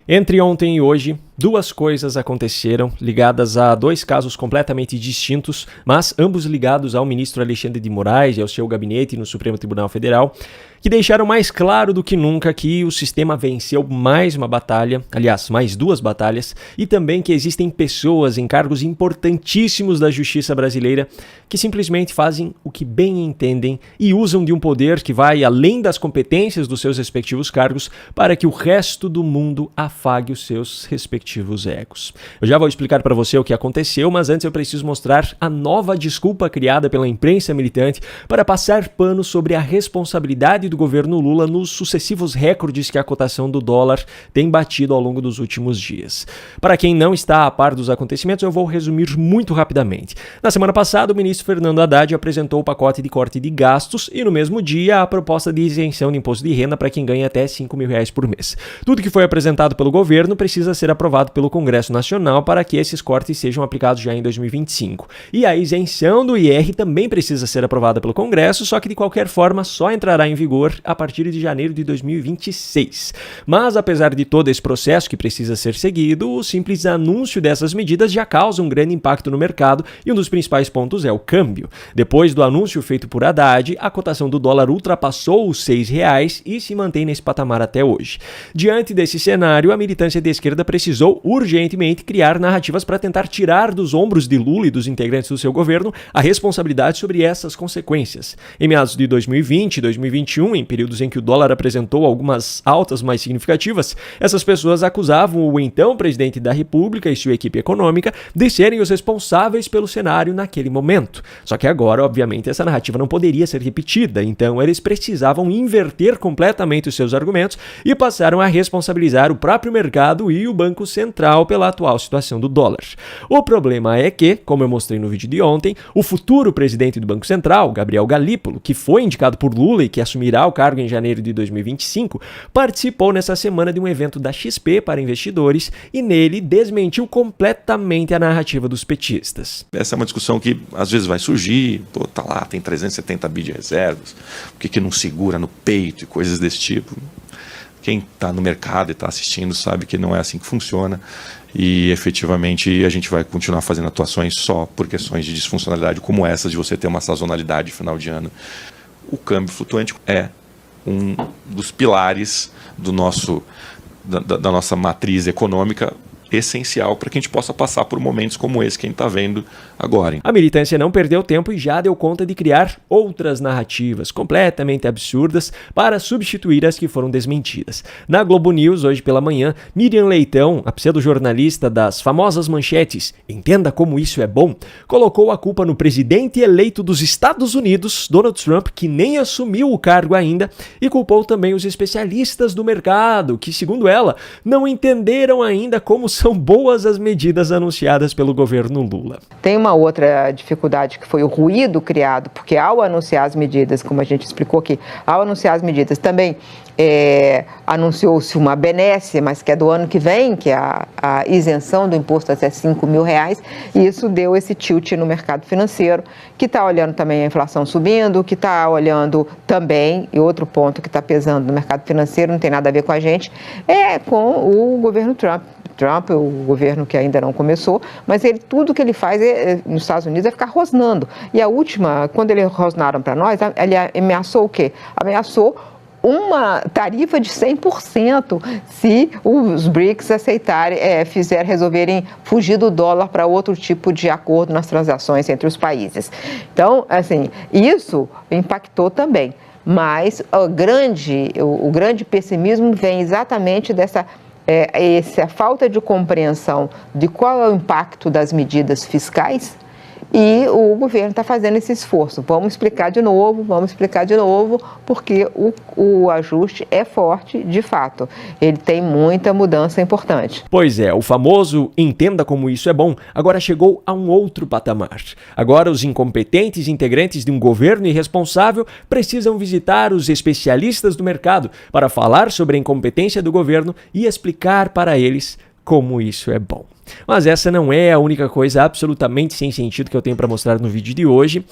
Entre ontem e hoje, duas coisas aconteceram ligadas a dois casos completamente distintos, mas ambos ligados ao ministro Alexandre de Moraes e ao seu gabinete no Supremo Tribunal Federal, que deixaram mais claro do que nunca que o sistema venceu mais uma batalha, aliás, mais duas batalhas, e também que existem pessoas em cargos importantíssimos da justiça brasileira que simplesmente fazem o que bem entendem e usam de um poder que vai além das competências dos seus respectivos cargos para que o resto do mundo afague os seus respectivos egos. Eu já vou explicar para você o que aconteceu, mas antes eu preciso mostrar a nova desculpa criada pela imprensa militante para passar pano sobre a responsabilidade do governo Lula nos sucessivos recordes que a cotação do dólar tem batido ao longo dos últimos dias. Para quem não está a par dos acontecimentos, eu vou resumir muito rapidamente. Na semana passada, o ministro Fernando Haddad apresentou o pacote de corte de gastos e no mesmo dia a proposta de isenção de imposto de renda para quem ganha até R$5 mil por mês. Tudo que foi apresentado pelo governo precisa ser aprovado pelo Congresso Nacional para que esses cortes sejam aplicados já em 2025. E a isenção do IR também precisa ser aprovada pelo Congresso, só que de qualquer forma só entrará em vigor a partir de janeiro de 2026. Mas apesar de todo esse processo que precisa ser seguido, o simples anúncio dessas medidas já causa um grande impacto no mercado e um dos principais pontos é o câmbio. Depois do anúncio feito por Haddad, a cotação do dólar ultrapassou os R$6 e se mantém nesse patamar até hoje. Diante desse cenário, a militância de esquerda precisou urgentemente criar narrativas para tentar tirar dos ombros de Lula e dos integrantes do seu governo a responsabilidade sobre essas consequências. Em meados de 2020 e 2021, em períodos em que o dólar apresentou algumas altas mais significativas, essas pessoas acusavam o então presidente da República e sua equipe econômica de serem os responsáveis pelo cenário naquele momento. Só que agora, obviamente, essa narrativa não poderia ser repetida, então eles precisavam inverter completamente os seus argumentos e passaram a responsabilizar o próprio mercado e o Banco Central pela atual situação do dólar. O problema é que, como eu mostrei no vídeo de ontem, o futuro presidente do Banco Central, Gabriel Galípolo, que foi indicado por Lula e que assumirá o cargo em janeiro de 2025, participou nessa semana de um evento da XP para investidores e nele desmentiu completamente a narrativa dos petistas. Essa é uma discussão que às vezes vai surgir, tá lá, tem 370 bi de reservas, por que não segura no peito e coisas desse tipo? Quem está no mercado e está assistindo sabe que não é assim que funciona e efetivamente a gente vai continuar fazendo atuações só por questões de disfuncionalidade como essa, de você ter uma sazonalidade final de ano. O câmbio flutuante é um dos pilares da nossa matriz econômica essencial para que a gente possa passar por momentos como esse que a gente está vendo agora. A militância não perdeu tempo e já deu conta de criar outras narrativas completamente absurdas para substituir as que foram desmentidas. Na Globo News, hoje pela manhã, Miriam Leitão, a pseudo-jornalista das famosas manchetes "Entenda como isso é bom", colocou a culpa no presidente eleito dos Estados Unidos, Donald Trump, que nem assumiu o cargo ainda, e culpou também os especialistas do mercado, que, segundo ela, não entenderam ainda como são boas as medidas anunciadas pelo governo Lula. Tem uma outra dificuldade que foi o ruído criado, porque ao anunciar as medidas, como a gente explicou aqui, ao anunciar as medidas também anunciou-se uma benesse, mas que é do ano que vem, que é a isenção do imposto até R$5 mil, e isso deu esse tilt no mercado financeiro, que está olhando também a inflação subindo, que está olhando também, e outro ponto que está pesando no mercado financeiro, não tem nada a ver com a gente, é com o governo Trump, o governo que ainda não começou, mas tudo que ele faz nos Estados Unidos é ficar rosnando. E a última, quando eles rosnaram para nós, ele ameaçou o quê? Ameaçou uma tarifa de 100% se os BRICS aceitarem, resolverem fugir do dólar para outro tipo de acordo nas transações entre os países. Então, assim, isso impactou também. Mas o grande pessimismo vem exatamente dessa falta de compreensão de qual é o impacto das medidas fiscais, e o governo está fazendo esse esforço. Vamos explicar de novo, porque o ajuste é forte de fato. Ele tem muita mudança importante. Pois é, o famoso "entenda como isso é bom" agora chegou a um outro patamar. Agora os incompetentes integrantes de um governo irresponsável precisam visitar os especialistas do mercado para falar sobre a incompetência do governo e explicar para eles como isso é bom. Mas essa não é a única coisa absolutamente sem sentido que eu tenho para mostrar no vídeo de hoje.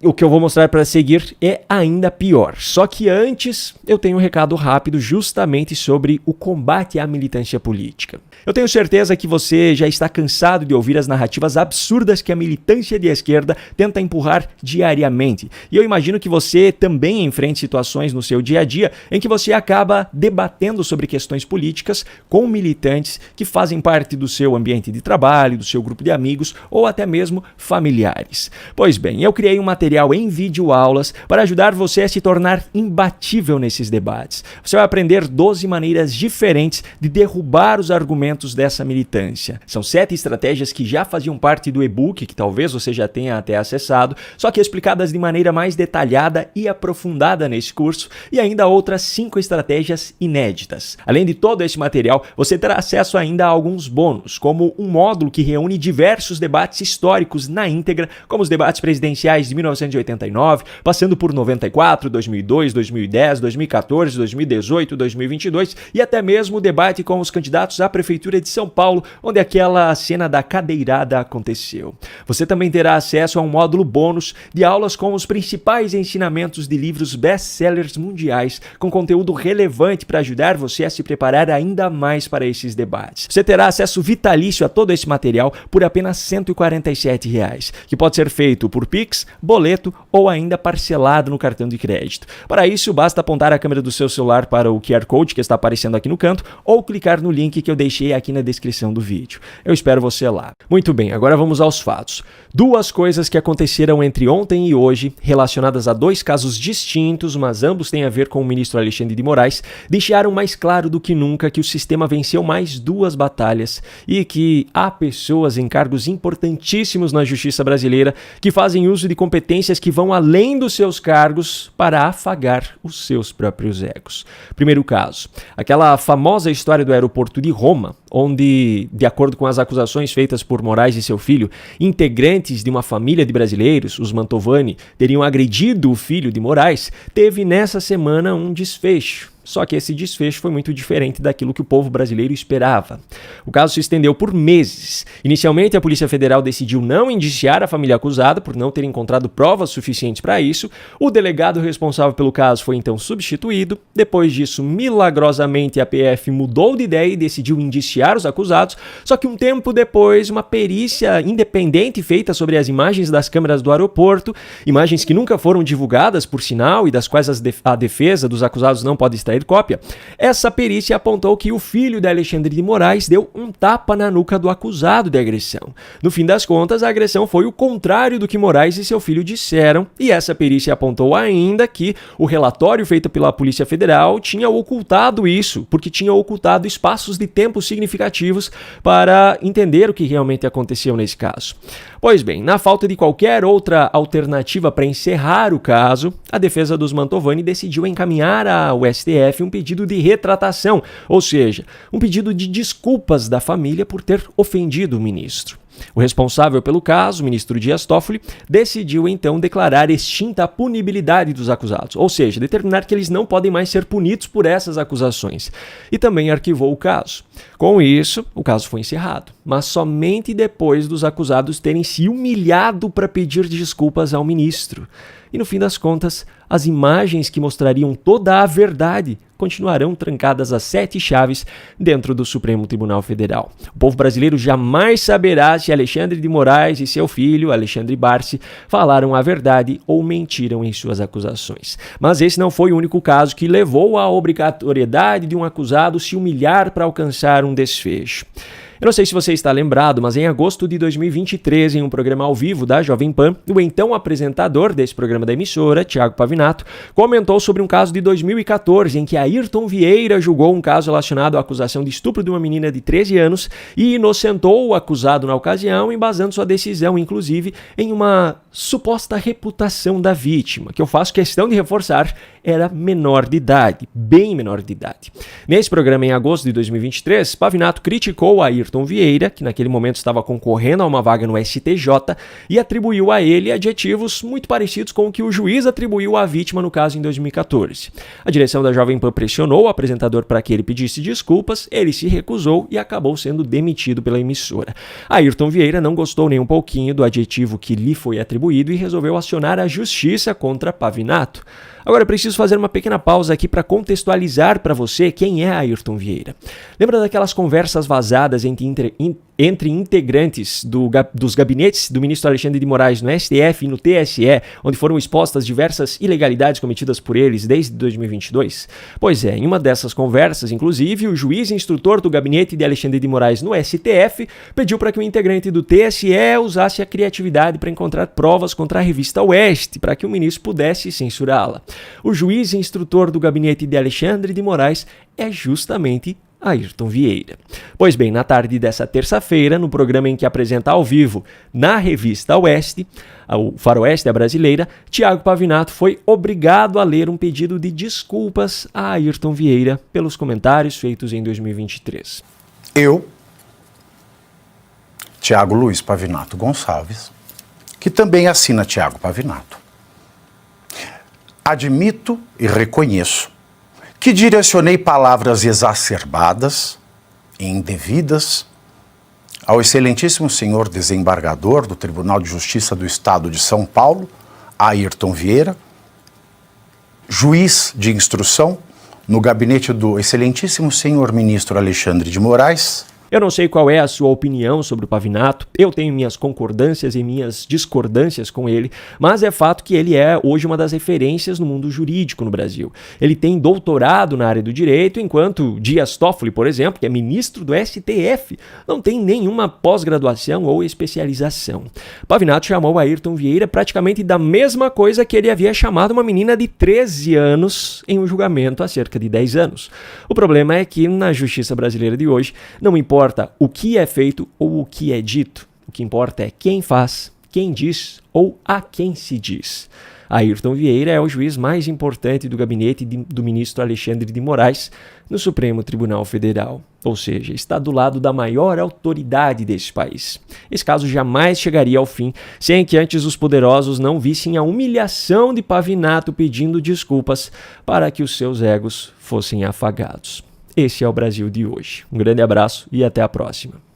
o que eu vou mostrar para seguir é ainda pior. Só que antes eu tenho um recado rápido justamente sobre o combate à militância política. Eu tenho certeza que você já está cansado de ouvir as narrativas absurdas que a militância de esquerda tenta empurrar diariamente. E eu imagino que você também enfrente situações no seu dia a dia em que você acaba debatendo sobre questões políticas com militantes que fazem parte do seu ambiente de trabalho, do seu grupo de amigos ou até mesmo familiares. Pois bem, eu criei um material em videoaulas para ajudar você a se tornar imbatível nesses debates. Você vai aprender 12 maneiras diferentes de derrubar os argumentos dessa militância. São 7 estratégias que já faziam parte do e-book, que talvez você já tenha até acessado, só que explicadas de maneira mais detalhada e aprofundada nesse curso, e ainda outras 5 estratégias inéditas. Além de todo esse material, você terá acesso ainda a alguns bônus, como um módulo que reúne diversos debates históricos na íntegra, como os debates presidenciais de 1989, passando por 94, 2002, 2010, 2014, 2018, 2022 e até mesmo o debate com os candidatos à Prefeitura de São Paulo, onde aquela cena da cadeirada aconteceu. Você também terá acesso a um módulo bônus de aulas com os principais ensinamentos de livros best-sellers mundiais, com conteúdo relevante para ajudar você a se preparar ainda mais para esses debates. Você terá acesso vitalício a todo esse material por apenas R$ 147, que pode ser feito por Pix, boleto ou ainda parcelado no cartão de crédito. Para isso, basta apontar a câmera do seu celular para o QR Code que está aparecendo aqui no canto ou clicar no link que eu deixei aqui na descrição do vídeo. Eu espero você lá. Muito bem, agora vamos aos fatos. 2 coisas que aconteceram entre ontem e hoje, relacionadas a 2 casos distintos, mas ambos têm a ver com o ministro Alexandre de Moraes, deixaram mais claro do que nunca que o sistema venceu mais 2 batalhas e que há pessoas em cargos importantíssimos na justiça brasileira que fazem uso de competências que vão além dos seus cargos para afagar os seus próprios egos. Primeiro caso, aquela famosa história do aeroporto de Roma, onde, de acordo com as acusações feitas por Moraes e seu filho, integrantes de uma família de brasileiros, os Mantovani, teriam agredido o filho de Moraes, teve nessa semana um desfecho. Só que esse desfecho foi muito diferente daquilo que o povo brasileiro esperava. O caso se estendeu por meses. Inicialmente, a Polícia Federal decidiu não indiciar a família acusada por não ter encontrado provas suficientes para isso. O delegado responsável pelo caso foi então substituído. Depois disso, milagrosamente, a PF mudou de ideia e decidiu indiciar os acusados. Só que um tempo depois, uma perícia independente feita sobre as imagens das câmeras do aeroporto, imagens que nunca foram divulgadas, por sinal, e das quais a defesa dos acusados não pode extrair cópia, essa perícia apontou que o filho de Alexandre de Moraes deu um tapa na nuca do acusado de agressão. No fim das contas, a agressão foi o contrário do que Moraes e seu filho disseram, e essa perícia apontou ainda que o relatório feito pela Polícia Federal tinha ocultado isso, porque tinha ocultado espaços de tempo significativos para entender o que realmente aconteceu nesse caso. Pois bem, na falta de qualquer outra alternativa para encerrar o caso, a defesa dos Mantovani decidiu encaminhar ao STF um pedido de retratação, ou seja, um pedido de desculpas da família por ter ofendido o ministro. O responsável pelo caso, o ministro Dias Toffoli, decidiu então declarar extinta a punibilidade dos acusados, ou seja, determinar que eles não podem mais ser punidos por essas acusações, e também arquivou o caso. Com isso, o caso foi encerrado, mas somente depois dos acusados terem se humilhado para pedir desculpas ao ministro. E no fim das contas, as imagens que mostrariam toda a verdade continuarão trancadas a 7 chaves dentro do Supremo Tribunal Federal. O povo brasileiro jamais saberá se Alexandre de Moraes e seu filho, Alexandre Barsi, falaram a verdade ou mentiram em suas acusações. Mas esse não foi o único caso que levou à obrigatoriedade de um acusado se humilhar para alcançar um desfecho. Eu não sei se você está lembrado, mas em agosto de 2023, em um programa ao vivo da Jovem Pan, o então apresentador desse programa da emissora, Thiago Pavinato, comentou sobre um caso de 2014 em que Ayrton Vieira julgou um caso relacionado à acusação de estupro de uma menina de 13 anos e inocentou o acusado na ocasião, embasando sua decisão, inclusive, em uma suposta reputação da vítima, que eu faço questão de reforçar, era menor de idade, bem menor de idade. Nesse programa, em agosto de 2023, Pavinato criticou Ayrton Ayrton Vieira, que naquele momento estava concorrendo a uma vaga no STJ, e atribuiu a ele adjetivos muito parecidos com o que o juiz atribuiu à vítima no caso em 2014. A direção da Jovem Pan pressionou o apresentador para que ele pedisse desculpas, ele se recusou e acabou sendo demitido pela emissora. Ayrton Vieira não gostou nem um pouquinho do adjetivo que lhe foi atribuído e resolveu acionar a justiça contra Pavinato. Agora eu preciso fazer uma pequena pausa aqui para contextualizar para você quem é Ayrton Vieira. Lembra daquelas conversas vazadas entre integrantes dos gabinetes do ministro Alexandre de Moraes no STF e no TSE, onde foram expostas diversas ilegalidades cometidas por eles desde 2022? Pois é, em uma dessas conversas, inclusive, o juiz instrutor do gabinete de Alexandre de Moraes no STF pediu para que o integrante do TSE usasse a criatividade para encontrar provas contra a revista Oeste, para que o ministro pudesse censurá-la. O juiz instrutor do gabinete de Alexandre de Moraes é justamente Ayrton Vieira. Pois bem, na tarde dessa terça-feira, no programa em que apresenta ao vivo na revista Oeste, o Faroeste, a brasileira, Thiago Pavinato foi obrigado a ler um pedido de desculpas a Ayrton Vieira pelos comentários feitos em 2023. Eu, Thiago Luiz Pavinato Gonçalves, que também assina Thiago Pavinato, admito e reconheço que direcionei palavras exacerbadas e indevidas ao excelentíssimo senhor desembargador do Tribunal de Justiça do Estado de São Paulo, Ayrton Vieira, juiz de instrução no gabinete do excelentíssimo senhor ministro Alexandre de Moraes. Eu não sei qual é a sua opinião sobre o Pavinato, eu tenho minhas concordâncias e minhas discordâncias com ele, mas é fato que ele é hoje uma das referências no mundo jurídico no Brasil. Ele tem doutorado na área do direito, enquanto Dias Toffoli, por exemplo, que é ministro do STF, não tem nenhuma pós-graduação ou especialização. Pavinato chamou Ayrton Vieira praticamente da mesma coisa que ele havia chamado uma menina de 13 anos em um julgamento há cerca de 10 anos. O problema é que na justiça brasileira de hoje não importa o que é feito ou o que é dito. O que importa é quem faz, quem diz ou a quem se diz. Ayrton Vieira é o juiz mais importante do gabinete do ministro Alexandre de Moraes no Supremo Tribunal Federal, ou seja, está do lado da maior autoridade desse país. Esse caso jamais chegaria ao fim sem que antes os poderosos não vissem a humilhação de Pavinato pedindo desculpas para que os seus egos fossem afagados. Esse é o Brasil de hoje. Um grande abraço e até a próxima.